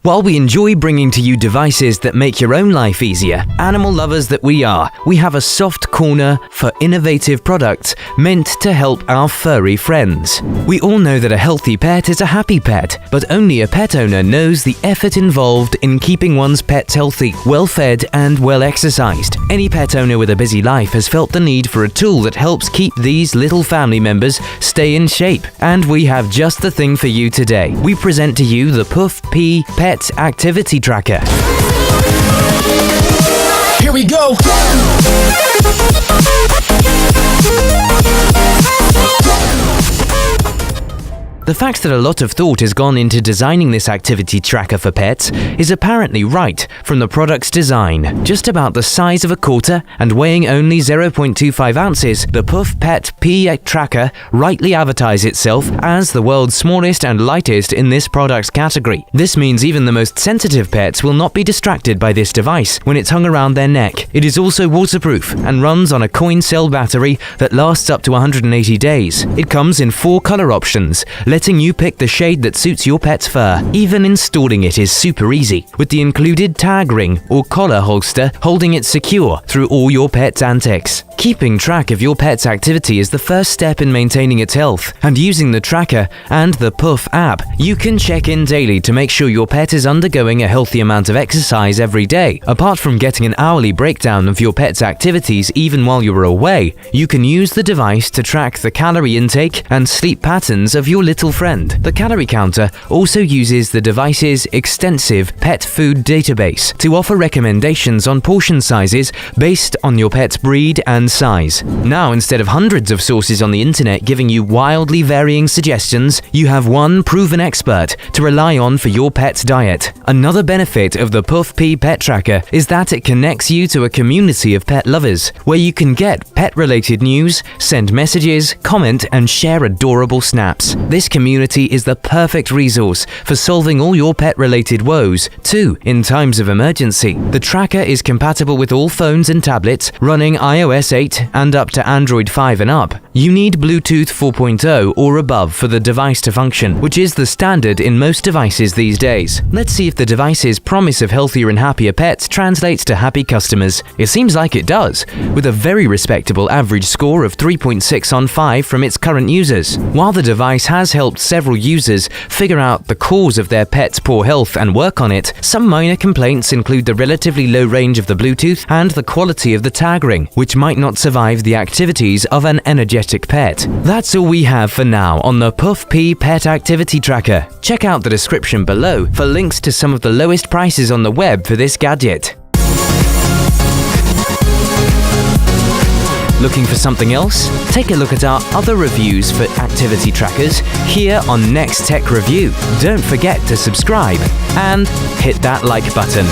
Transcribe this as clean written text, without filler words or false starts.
While we enjoy bringing to you devices that make your own life easier, animal lovers that we are, we have a soft corner for innovative products meant to help our furry friends. We all know that a healthy pet is a happy pet, but only a pet owner knows the effort involved in keeping one's pets healthy, well-fed and well-exercised. Any pet owner with a busy life has felt the need for a tool that helps keep these little family members stay in shape. And we have just the thing for you today. We present to you the Poof Pea Pet Activity Tracker. Here we go! The fact that a lot of thought has gone into designing this activity tracker for pets is apparently right from the product's design. Just about the size of a quarter and weighing only 0.25 ounces, the Poof Pea Tracker rightly advertises itself as the world's smallest and lightest in this product's category. This means even the most sensitive pets will not be distracted by this device when it's hung around their neck. It is also waterproof and runs on a coin cell battery that lasts up to 180 days. It comes in 4 color options, letting you pick the shade that suits your pet's fur. Even installing it is super easy, with the included tag ring or collar holster holding it secure through all your pet's antics. Keeping track of your pet's activity is the first step in maintaining its health, and using the tracker and the Poof app, you can check in daily to make sure your pet is undergoing a healthy amount of exercise every day. Apart from getting an hourly breakdown of your pet's activities even while you are away, you can use the device to track the calorie intake and sleep patterns of your little friend. The calorie counter also uses the device's extensive pet food database to offer recommendations on portion sizes based on your pet's breed and size. Now, instead of hundreds of sources on the internet giving you wildly varying suggestions, you have one proven expert to rely on for your pet's diet. Another benefit of the Poof Pea Pet Tracker is that it connects you to a community of pet lovers, where you can get pet-related news, send messages, comment, and share adorable snaps. This community is the perfect resource for solving all your pet-related woes, too, in times of emergency. The tracker is compatible with all phones and tablets, running iOS 8 and up to Android 5 and up. You need Bluetooth 4.0 or above for the device to function, which is the standard in most devices these days. Let's see if the device's promise of healthier and happier pets translates to happy customers. It seems like it does, with a very respectable average score of 3.6 on 5 from its current users. While the device has helped several users figure out the cause of their pet's poor health and work on it, some minor complaints include the relatively low range of the Bluetooth and the quality of the tag ring, which might not survive the activities of an energetic pet. That's all we have for now on the Poof Pea Pet Activity Tracker. Check out the description below for links to some of the lowest prices on the web for this gadget. Looking for something else? Take a look at our other reviews for activity trackers here on Next Tech Review. Don't forget to subscribe and hit that like button.